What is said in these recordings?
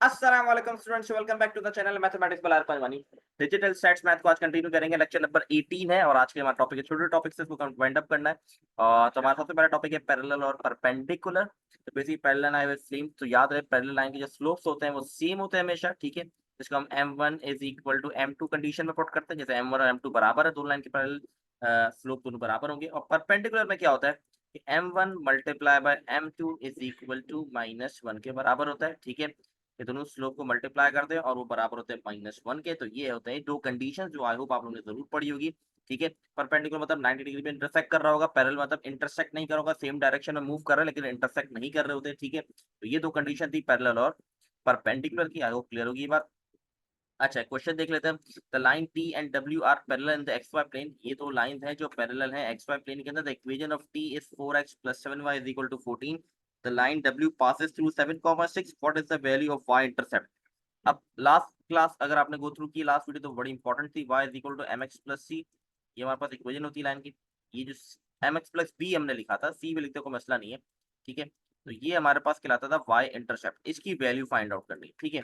अस्सलाम वालेकुम students, welcome back to the channel mathematics by Parwani. Digital stats math को आज कंटिन्यू करेंगे। लेक्चर नंबर 18 है और आज के हमारा टॉपिक है छोटे टॉपिक से इसको वाइंड अप करना है। तो हमारा सबसे पहला टॉपिक है पैरेलल और परपेंडिकुलर। तो basically parallel line with same, तो याद रहे पैरेलल लाइन के जो स्लोप्स होते हैं वो सेम होते हैं हमेशा, ठीक है। जिसको हम m1 is equal to m2 condition में पुट करते हैं, जैसे m1 और m2 बराबर है, दोनों लाइन के पैरेलल स्लोप दोनों बराबर होंगे। और परपेंडिकुलर में क्या होता है कि m1 multiply by m2 is equal to -1 के बराबर होता है, ठीक है। ये दोनों स्लोप को मल्टीप्लाई करते हैं और वो बराबर होते हैं -1 के। तो ये होते हैं दो कंडीशन जो आई होप आप लोगों ने जरूर पढ़ी होगी, ठीक है। परपेंडिकुलर मतलब 90 डिग्री पे इंटरसेक्ट कर रहा होगा, पैरेलल मतलब इंटरसेक्ट नहीं कर रहा होगा, सेम डायरेक्शन में मूव कर रहा है लेकिन इंटरसेक्ट नहीं कर रहे होते, ठीक है। तो ये दो कंडीशन थी पैरेलल और परपेंडिकुलर की। आई होप क्लियर होगी ये बात। अच्छा, क्वेश्चन देख लेते हैं। The line T and W are parallel in the XY plane. ये दो लाइन है जो पैरेलल है XY प्लेन के अंदर। The equation of T is 4x + 7y is equal to 14। The line W passes through 7, 6। What is the value of y intercept. अब last class अगर आपने गो थ्रू की लास्ट वीडियो तो बड़ी important थी। y is equal to mx plus c। ये हमारे पास equation होती है लाइन की। ये जो mx प्लस b हमने लिखा था, c भी लिखते कोई मसला नहीं है, ठीक है। तो ये हमारे पास कहलाता था y इंटरसेप्ट। इसकी वैल्यू फाइंड आउट करनी है, ठीक है,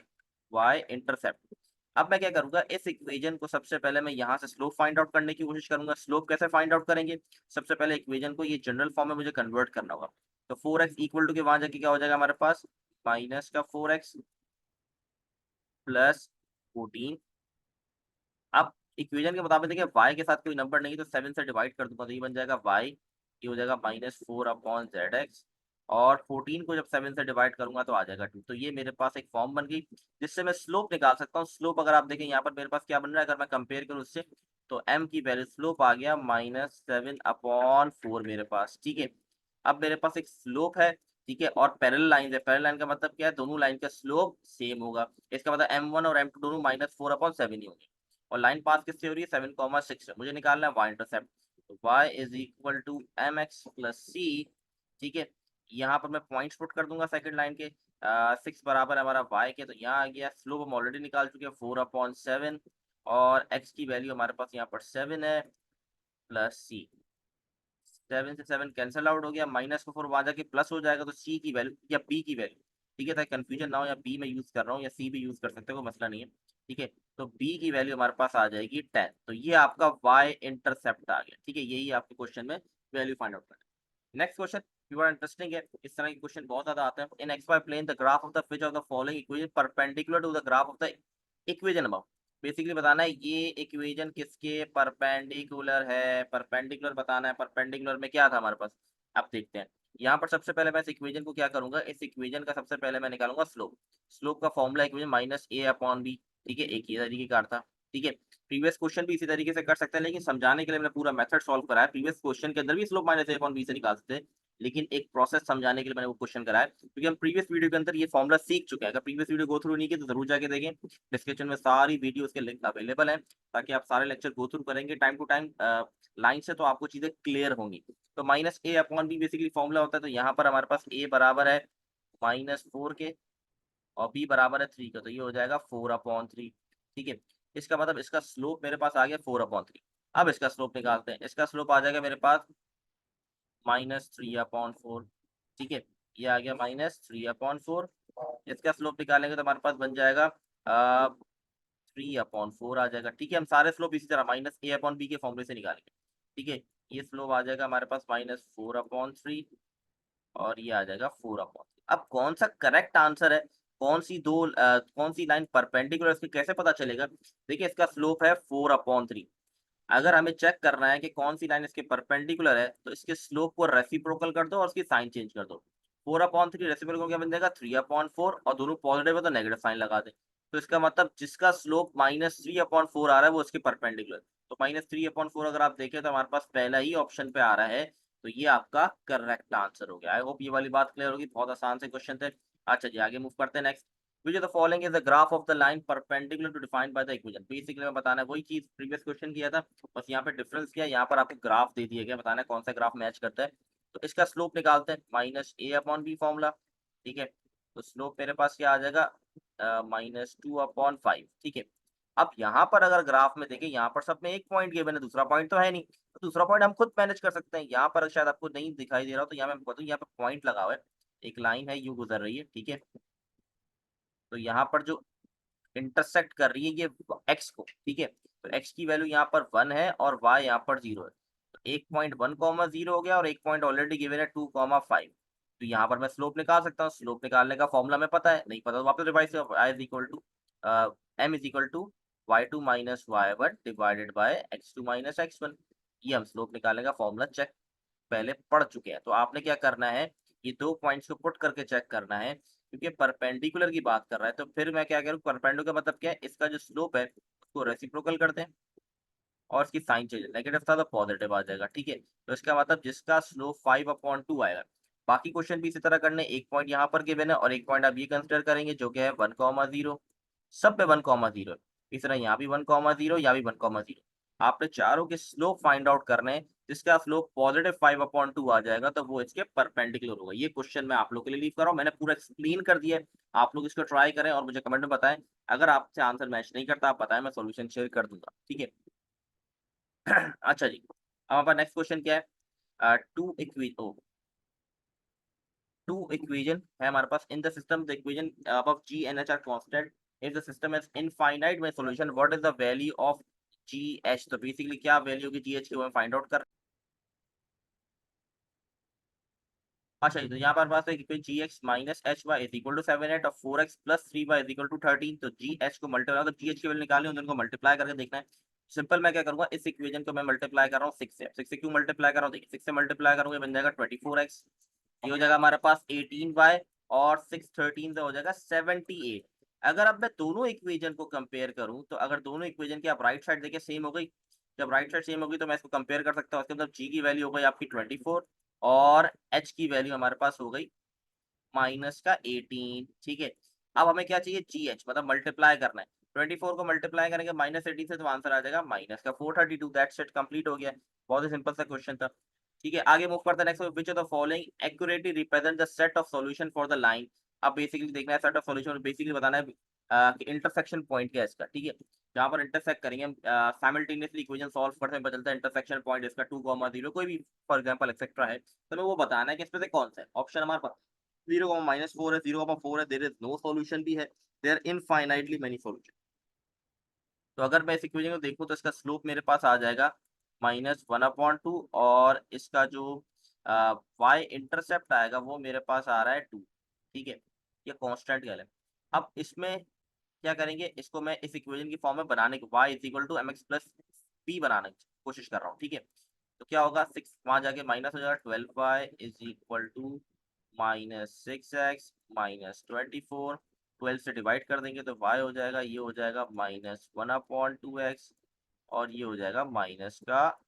y इंटरसेप्ट। अब मैं क्या करूंगा, इस इक्वेशन को सबसे पहले मैं यहाँ से स्लोप फाइंड आउट करने की कोशिश करूंगा। स्लोप कैसे फाइंड आउट करेंगे, सबसे पहले इक्वेशन को ये जनरल फॉर्म में मुझे कन्वर्ट करना होगा। तो 4x इक्वल टू के वहां जाके क्या हो जाएगा हमारे पास, माइनस का 4x प्लस 14। अब इक्वेशन के मुताबिक देखिए y के साथ कोई नंबर नहीं है तो 7 से डिवाइड कर दूंगा तो ये बन जाएगा y, ये हो जाएगा -4/zx। और 14 को जब 7 से डिवाइड करूंगा तो आ जाएगा 2। तो ये मेरे पास एक फॉर्म बन गई जिससे मैं स्लोप निकाल सकता हूँ। स्लोप अगर आप देखें यहाँ पर मेरे पास क्या बन रहा है, अगर मैं कंपेयर करूँ उससे, तो m की वैल्यू स्लोप आ गया -7/4 मेरे पास, ठीक है। अब मेरे पास एक स्लोप है, ठीक है, और पैरेलल लाइन है। पैरेलल लाइन का मतलब क्या है, दोनों लाइन का स्लोप सेम होगा। इसका मतलब m1 और m2 दोनों -4/7 ही होंगे। और लाइन पास किससे हो रही है, 7,6 से। मुझे निकालना है y इंटरसेप्ट। तो y is equal to mx plus c, ठीक है। यहाँ पर मैं पॉइंट्स पुट कर दूंगा सेकंड लाइन के। 6 बराबर है हमारा y के, तो यहाँ आ गया। स्लोप हम ऑलरेडी निकाल चुके हैं 4/7। और x की वैल्यू हमारे पास यहाँ पर 7 है, प्लस c। 7 से 7 कैंसल आउट हो गया, माइनस को 4 वहां जाके प्लस हो जाएगा, तो सी की वैल्यू या बी की वैल्यू, ठीक है, ताकि कंफ्यूजन ना हो, या बी में यूज कर रहा हूँ या सी भी यूज कर सकते हो, कोई मसला नहीं है, ठीक है। तो बी की वैल्यू हमारे पास आ जाएगी 10। तो ये आपका वाई इंटरसेप्ट आ गया, ठीक है। यही आपके क्वेश्चन में वैल्यू फाइंड आउट करना है। नेक्स्ट क्वेश्चन बड़ा इंटरेस्टिंग है। इस तरह के क्वेश्चन बहुत ज्यादा आते हैं। In x y plane the graph of the which of the following equation perpendicular to the graph of the equation above. Basically बताना है ये इक्वेशन किसके परपेंडिकुलर है, परपेंडिकुलर बताना है। परपेंडिकुलर में क्या था हमारे पास, अब देखते हैं। यहाँ पर सबसे पहले मैं इस इक्वेशन को क्या करूंगा, इस इक्वेशन का सबसे पहले मैं निकालूंगा स्लोप। स्लोप का फॉर्मूला इक्वेशन -a/b, ठीक है। एक ही तरीके का था, ठीक है। प्रीवियस क्वेश्चन भी इसी तरीके से कर सकते हैं, लेकिन समझाने के लिए मैंने पूरा मेथड सॉल्व कराया। प्रीवियस क्वेश्चन के अंदर भी स्लोप -a/b से निकाल सकते हैं, लेकिन एक प्रोसेस समझाने के लिए मैंने वो क्वेश्चन कराया, क्योंकि हम प्रीवियस वीडियो के अंदर ये फॉर्मूला सीख चुके हैं। अगर प्रीवियस वीडियो गो थ्रू नहीं की तो जरूर जाके देखें, डिस्क्रिप्शन में सारी वीडियोस के लिंक अवेलेबल हैं, ताकि आप सारे लेक्चर गो थ्रू करेंगे टाइम टू टाइम लाइन से, तो आपको चीजें क्लियर होंगी। तो -a/b बेसिकली फॉर्मूला होता है। तो यहाँ पर हमारे पास a बराबर है -4 के और b बराबर है 3 का, तो ये हो जाएगा 4/3, ठीक है। इसका मतलब इसका स्लोप मेरे पास आ गया 4/3। अब इसका स्लोप निकालते हैं। इसका स्लोप आ जाएगा मेरे पास -3/4, ठीक है। ये आ गया -3/4। इसका स्लोप निकालेंगे तो हमारे पास बन जाएगा 3/4 आ जाएगा, ठीक है। हम सारे स्लोप इसी तरह -a/b के फॉर्मूले से निकालेंगे, ठीक है। ये स्लोप आ जाएगा हमारे पास -4/3 और ये आ जाएगा 4/3। अब कौन सा करेक्ट आंसर है, कौन सी लाइन परपेंडिकुलर, इसकी कैसे पता चलेगा। देखिए इसका स्लोप है 4/3। अगर हमें चेक करना है कि कौन सी लाइन इसके परपेंडिकुलर है, तो इसके स्लोप को रेसिप्रोकल कर दो और इसकी साइन चेंज कर दो। 4/3 रेसिप्रोकल को क्या बन जाएगा 3/4, और दोनों पॉजिटिव है तो नेगेटिव साइन लगा दें। तो इसका मतलब जिसका स्लोप -3/4 आ रहा है वो इसके परपेंडिकुलर। तो -3/4 अगर आप देखें तो हमारे पास पहला ही ऑप्शन पे आ रहा है। तो ये आपका करेक्ट आंसर हो गया। आई होप ये वाली बात क्लियर होगी। बहुत आसान से क्वेश्चन थे। अच्छा जी, आगे मूव करते हैं। Next, which of the following is the graph of the line perpendicular to defined by the equation। Basically मैं बताना है वही चीज प्रीवियस क्वेश्चन किया था, बस यहाँ पे डिफरेंस किया। यहाँ पर आपको ग्राफ दे दिया गया, बताना है कौन सा ग्राफ मैच करता है। तो इसका स्लोप निकालते हैं, -a/b फॉर्मूला, ठीक है। तो स्लोप मेरे पास क्या आ जाएगा, -2/5, ठीक है। अब यहाँ पर अगर ग्राफ में देखें, यहाँ पर सब में एक पॉइंट गिवन है, दूसरा पॉइंट तो है नहीं। तो दूसरा पॉइंट हम खुद मैनेज कर सकते हैं। यहाँ पर शायद आपको नहीं दिखाई दे रहा हो, तो यहाँ मैं बता दूं, यहाँ पे पॉइंट लगा हुआ है, एक लाइन है, यू गुजर रही है, ठीक है। तो यहाँ पर जो इंटरसेक्ट कर रही है ये एक्स को, ठीक है, तो एक्स की वैल्यू यहाँ पर 1 है और वाई यहाँ पर 0 है। तो एक पॉइंट 1,0 हो गया और एक पॉइंट ऑलरेडी गिवन है 2,5। तो यहाँ पर मैं स्लोप निकाल सकता हूँ। स्लोप निकालने का फॉर्मूला में पता है, नहीं पता तो वापस revise I is equal to M is equal to y2 minus y1 divided by x2 minus x1। ये हम स्लोप निकालने का फॉर्मूला चेक पहले पढ़ चुके हैं। तो आपने क्या करना है, ये दो पॉइंट्स को पुट करके चेक करना है, क्योंकि परपेंडिकुलर की बात कर रहा है। तो फिर मैं क्या करूँ, परपेंडिकुलर का मतलब क्या है, इसका जो स्लोप है उसको रेसिप्रोकल कर दें और इसकी साइन चेंज, नेगेटिव था तो पॉजिटिव आ जाएगा, ठीक है। तो इसका मतलब जिसका स्लोप 5/2 आएगा। बाकी क्वेश्चन भी इसी तरह करने, एक पॉइंट यहाँ पर गिवन है और एक पॉइंट आप ये कंसिडर करेंगे जो कि है 1,0। सब पे 1,0 है। इस तरह यहाँ भी 1,0, यहाँ भी 1,0। आपने चारों के स्लोप फाइंड आउट करने हैं, जिसका स्लोप पॉजिटिव 5/2 आ जाएगा तो वो इसके परपेंडिकुलर होगा। ये क्वेश्चन मैं आप लोग के लिए लीव कर रहा हूँ, मैंने पूरा एक्सप्लेन कर दिया है। आप लोग इसको ट्राई करें और मुझे कमेंट में बताएं। अगर आपसे आंसर मैच नहीं करता आप बताएं, मैं सॉल्यूशन शेयर कर दूंगा, ठीक है। अच्छा जी, अब हमारा नेक्स्ट क्वेश्चन क्या है, टू इक्वेशन है हमारे पास। In the system the equation above g and h are constant if the system is infinite by solution what is the value of gh। तो बेसिकली क्या वैल्यू होगी gh की वो हम फाइंड आउट कर। अच्छा जी, तो यहाँ पर पास है कि g x minus h y is equal to 7/8 और 4x plus 3y is equal to 13। तो जी एच को मल्टीप्लाई, मतलब जी एच की वैल्यू निकालनी है, उनको मल्टीप्लाई करके देखना है। सिंपल मैं क्या करूंगा, इस इक्वेशन को मैं मल्टीप्लाई कर रहा हूँ 6 से क्यों मल्टीप्लाई कर रहा हूँ, देखिए 6 से मल्टीप्लाई करूंगा बन जाएगा 24x। ये हो जाएगा हमारे पास 18y और 6 13 से हो जाएगा 78। अगर अब मैं दोनों इक्वेशन को कंपेयर करूं, तो अगर दोनों इक्वेशन की आप राइट साइड देखिए सेम हो गई, जब राइट साइड सेम होगी तो मैं इसको कंपेयर कर सकता हूँ। इसके मतलब जी की वैल्यू हो गई आपकी 24 और एच की वैल्यू हमारे पास हो गई माइनस का 18, ठीक है। अब हमें क्या चाहिए, जी एच, मतलब मल्टीप्लाई करना है। 24 को मल्टीप्लाई करेंगे -18 से तो आंसर आ जाएगा माइनस का 432। दैट्स इट, कंप्लीट हो गया। बहुत ही सिंपल सा क्वेश्चन था, ठीक है। आगे मूव करते हैं next, which of the following accurately represent the set of solution for the line. अब बेसिकली देखना है सेट ऑफ सॉल्यूशन, बेसिकली बताना है कि इंटरसेक्शन पॉइंट क्या है इसका, ठीक है। जहाँ पर इंटरसेक्ट करेंगे हम साइमल्टेनियसली इक्वेशन सॉल्व करते हैं, पता चलता है इंटरसेक्शन पॉइंट इसका 2,0 कोई भी फॉर एग्जांपल एक्सेट्रा है, तो हमें वो बताना है कि इसमें से कौन सा है। ऑप्शन हमारे पास 0,-4 है, 0,4 है, देयर इज नो सॉल्यूशन भी है, देयर इनफाइनाइटली मेनी सॉल्यूशन। तो अगर मैं इस इक्वेशन को देखूं तो इसका स्लोप मेरे पास आ जाएगा -1/2 और इसका जो वाई इंटरसेप्ट आएगा वो मेरे पास आ रहा है 2, ठीक है। ये कांस्टेंट गैल है। अब इसमें क्या करेंगे, इसको मैं इस इक्वेशन की फॉर्म में बनाने की y is equal to mx plus p बनाने की कोशिश कर रहा हूँ, ठीक है। तो क्या होगा, 6 वहां जाके माइनस हो जाएगा, 12y is equal to -6x -24। 12 से डिवाइड कर देंगे तो y हो जाएगा, ये हो जाएगा -1/2x और ये हो जाएगा माइनस का।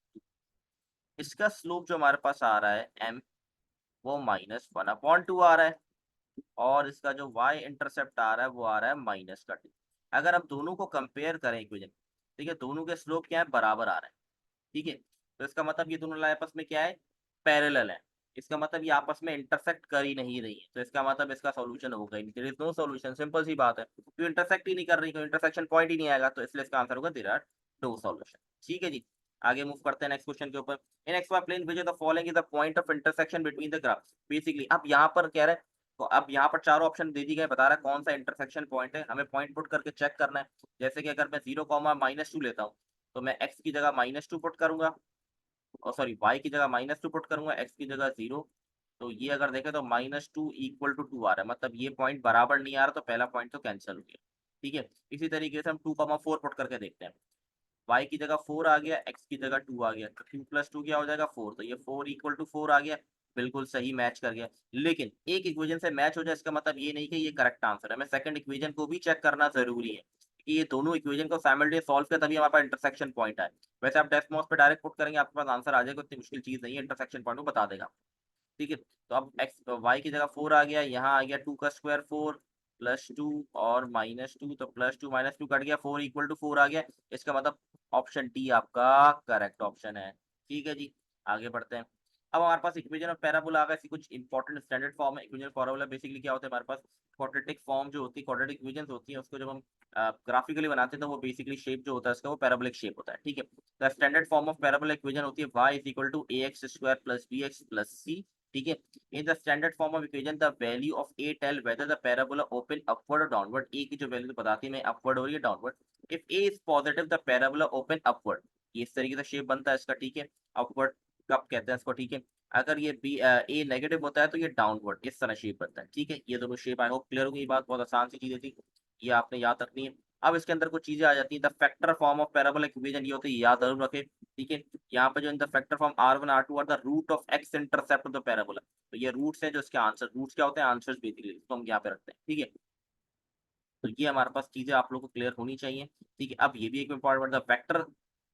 इसका स्लोप जो हमारे पास आ रहा है m, वो -1/2 आ रहा है और इसका जो y इंटरसेप्ट आ रहा है वो आ रहा है माइनस का 2। अगर हम दोनों को कंपेयर करें इक्वेशन, ठीक है, दोनों के स्लोप क्या है, बराबर आ रहा है, ठीक है। तो इसका मतलब ये दोनों लाइन आपस में क्या है, पैरेलल है। इसका मतलब ये आपस में इंटरसेक्ट कर ही नहीं रही है, तो इसका मतलब इसका सॉल्यूशन होगा ही नहीं, there is no solution. Simple सी बात है, तो इंटरसेक्ट ही नहीं कर रही तो इंटरसेक्शन पॉइंट ही नहीं आएगा, तो इसलिए इसका आंसर होगा देयर आर नो सॉल्यूशन, ठीक है जी। आगे मूव करते हैं नेक्स्ट क्वेश्चन के ऊपर। In x y plane which of the following is the point of intersection between the graph. Basically अब यहाँ पर कह रहा है, तो अब यहाँ पर चारों ऑप्शन दे दी गए, बता रहा है कौन सा इंटरसेक्शन पॉइंट है, हमें पॉइंट पुट करके चेक करना है। जैसे कि अगर मैं 0,-2 लेता हूँ तो मैं x की जगह -2 पुट करूंगा, और सॉरी y की जगह -2 पुट करूंगा, x की जगह 0। तो ये अगर देखें तो -2 इक्वल टू 2 आ रहा है, मतलब ये पॉइंट बराबर नहीं आ रहा, तो पहला पॉइंट तो कैंसिल हो गया, ठीक है। इसी तरीके से हम 2,4 पुट करके देखते हैं। y की जगह 4 आ गया, x की जगह 2 आ गया, तो 2 + 2 क्या हो जाएगा 4, तो ये 4 इक्वल टू 4 आ गया, बिल्कुल सही मैच कर गया। लेकिन एक इक्वेशन से मैच हो जाए इसका मतलब ये नहीं कि ये करेक्ट आंसर है, हमें सेकंड इक्वेशन को भी चेक करना जरूरी है कि ये दोनों इक्वेशन को साइमल्टेनियस सॉल्व किया तभी हमारे पास इंटरसेक्शन पॉइंट आए। वैसे आप डेस्क पे डायरेक्ट पुट करेंगे आपके पास आंसर आ जाएगा, इतनी मुश्किल चीज नहीं है, इंटरसेक्शन पॉइंट को बता देगा, ठीक है। तो अब एक्स वाई की जगह 4 आ गया, यहाँ आ गया 2 का स्क्वायर 4 +2 और -2, तो +2 -2 कट गया, 4 इक्वल टू 4 आ गया। इसका मतलब ऑप्शन डी आपका करेक्ट ऑप्शन है, ठीक है जी। आगे बढ़ते हैं। अब हमारे पास इक्वेशन ऑफ पैराबोला आ गया, इसकी कुछ इंपॉर्टेंट स्टैंडर्ड फॉर्म है। इक्वेशन ऑफ पैराबोला बेसिकली क्या होता है, हमारे पास क्वाड्रेटिक फॉर्म जो होती है, क्वाड्रेटिक इक्वेशंस होती है, उसको जब हम ग्राफिकली बनाते हैं तो वो बेसिकली शेप जो होता है उसका वो पैराबोलिक शेप होता है, ठीक है। The standard form of parabolic equation होती है y is equal to ax square plus bx plus c ठीक है। In the standard form of equation the value of A tell whether the parabola open upward और downward. A की जो value बताती है मैं अपवर्ड हो रही है downward. If A is positive the parabola open upward. ये इस तरीके से शेप बनता है इसका, ठीक है। अपवर्ड कब कहते हैं इसको, ठीक है। अगर ये बी ए नेगेटिव होता है तो ये डाउनवर्ड इस तरह शेप बनता है, ठीक है। ये दोनों शेप आई होप क्लियर होगी, ये बात बहुत आसान सी चीजें थी, ये आपने याद रखनी है। अब इसके अंदर कुछ चीजें आ जाती है। The factor form of parabola equation ये होती है, याद जरूर रखें, ठीक है। यहाँ पे जो in the factor form R1 R2 are the root of X intercept of the parabola. तो ये रूट्स हैं जो इसके आंसर, रूट्स क्या होते हैं, आंसर्स बेसिकली, इसको हम यहाँ पे रखते हैं, ठीक है। तो ये हमारे पास चीजें आप लोगों को क्लियर होनी चाहिए, ठीक है। अब ये भी एक important word, vector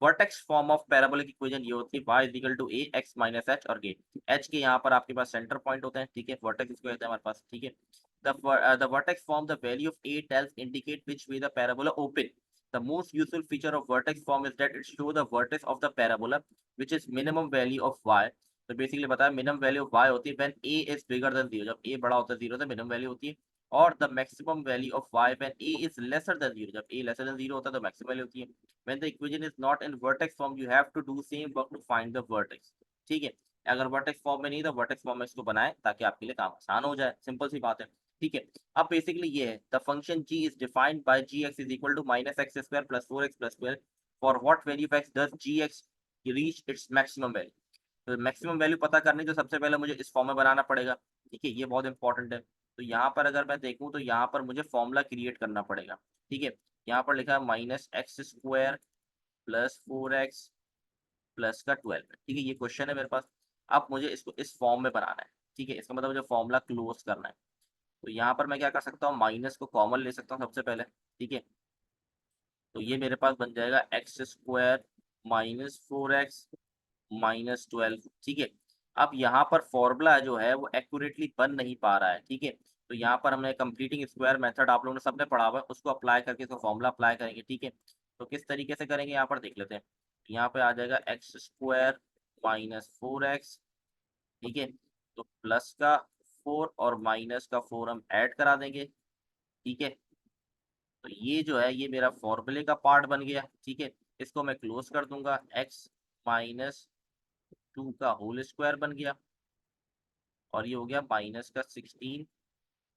vertex form of parabolic equation ये होती है y is equal to a x minus h और गेट h के यहाँ पर आपके पास सेंटर पॉइंट होते हैं, ठीक है। वर्टेक्स इसको कहते हैं हमारे पास, ठीक है। The vertex form the value of a tells indicate which way the parabola open. The most useful feature of vertex form is that it show the vertex of the parabola which is minimum value of y। तो basically बताया minimum value of y होती है when a is bigger than 0, जब a बड़ा होता है 0 तो minimum value होती है। और the maximum value of y when a is lesser than 0, जब a लेसर देन 0 होता है तो मैक्सिमम वैल्यू होती है। When the equation is not in vertex form you have to do same work to find the vertex, ठीक है। अगर vertex form में नहीं तो वर्टेक्स फॉर्म में इसको बनाए ताकि आपके लिए काम आसान हो जाए, सिंपल सी बात है, ठीक है। अब बेसिकली ये है the function g is defined by gx is equal to minus X square plus 4x plus 12 for what value of x does gx reach its maximum value. तो मैक्सिमम वैल्यू पता करनी तो सबसे पहले मुझे इस फॉर्म में बनाना पड़ेगा, ठीक है। ये बहुत इंपॉर्टेंट है। तो यहाँ पर अगर मैं देखूँ तो यहाँ पर मुझे फॉर्मूला क्रिएट करना पड़ेगा, ठीक है। यहाँ पर लिखा है minus X square plus 4x plus का 12, ठीक है। ये क्वेश्चन है मेरे पास। अब मुझे इसको इस फॉर्म में बनाना है, ठीक है। इसका मतलब मुझे फॉर्मूला क्लोज करना है। तो यहाँ पर मैं क्या कर सकता हूँ, माइनस को कॉमन ले सकता हूँ सबसे पहले, ठीक है। तो ये मेरे पास बन जाएगा x square minus 4x minus 12, ठीक है। अब यहाँ पर फॉर्मूला जो है वो एक्यूरेटली बन नहीं पा रहा है, ठीक है। तो यहाँ पर हमने कंप्लीटिंग स्क्वायर मेथड आप लोगों ने सबने पढ़ा हुआ है, उसको अप्लाई करके इसको फॉर्मूला अप्लाई करेंगे, ठीक है। तो किस तरीके से करेंगे यहाँ पर देख लेते हैं। यहाँ पे आ जाएगा एक्स स्क्वायर माइनस 4x, ठीक है। तो प्लस का 4 और माइनस का 4 हम ऐड करा देंगे, ठीक है। तो ये जो है ये मेरा फॉर्मूले का पार्ट बन गया, ठीक है। इसको मैं क्लोज कर दूंगा, एक्स माइनस 2 का होल स्क्वायर बन गया और ये हो गया माइनस का 16,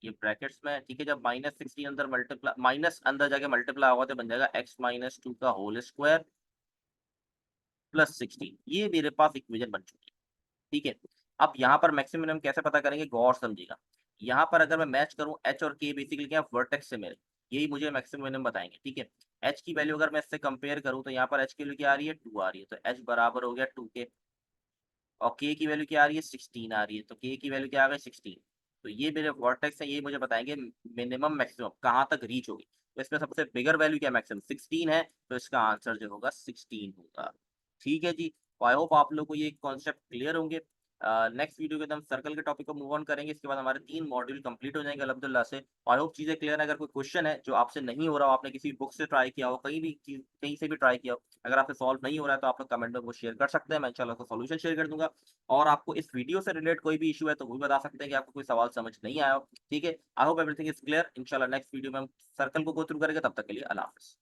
ये ब्रैकेट्स में है, ठीक है। जब माइनस 16 अंदर मल्टीप्लाई माइनस अंदर जाके मल्टीप्लाई होगा तो बन जाएगा एक्स माइनस 2 का होल स्क्वायर प्लस 16। ये मेरे पास इक्वेशन बन चुकी है, ठीक है। अब यहाँ पर मैक्सिमम मिनिमम कैसे पता करेंगे, गौर समझिएगा। यहाँ पर अगर मैं मैच करूँ एच और के, बेसिकली क्या वर्टेक्स से मेरे, यही मुझे मैक्सिमम मिनिमम बताएंगे, ठीक है। एच की वैल्यू अगर मैं इससे कंपेयर करूँ तो यहाँ पर एच की वैल्यू क्या आ रही है, 2 आ रही है, तो एच बराबर हो गया 2 के। और के की वैल्यू क्या आ रही है, 16 आ रही है, तो के की वैल्यू क्या आ गई 16। तो ये मेरे वर्टेक्स है, ये मुझे बताएंगे मिनिमम मैक्सिमम कहाँ तक रीच होगी। तो इसमें सबसे बिगर वैल्यू क्या मैक्सिमम 16 है, तो इसका आंसर जो होगा 16 होगा, ठीक है जी। आई होप आप लोगों को ये कॉन्सेप्ट क्लियर होंगे। नेक्स्ट वीडियो के अंदर हम सर्कल के टॉपिक को मूव ऑन करेंगे, इसके बाद हमारे 3 मॉड्यूल कंप्लीट हो जाएंगे अल्हम्दुलिल्लाह से। आई होप चीजें क्लियर है। अगर कोई क्वेश्चन है जो आपसे नहीं हो रहा हो, आपने किसी बुक से ट्राई किया हो, कहीं भी चीज कहीं से भी ट्राई किया हो, अगर आपसे सॉल्व नहीं हो रहा है तो आप लोग कमेंट में वो शेयर कर सकते हैं, मैं इंशाल्लाह उसका सॉल्यूशन शेयर कर दूंगा। और आपको इस वीडियो से रिलेटेड कोई भी इशू है तो वो भी बता सकते हैं कि आपको कोई सवाल समझ नहीं आया हो, ठीक है। I hope everything is clear. इंशाल्लाह नेक्स्ट वीडियो में हम सर्कल को गो थ्रू करेंगे, तब तक के लिए अल्लाह हाफिज़।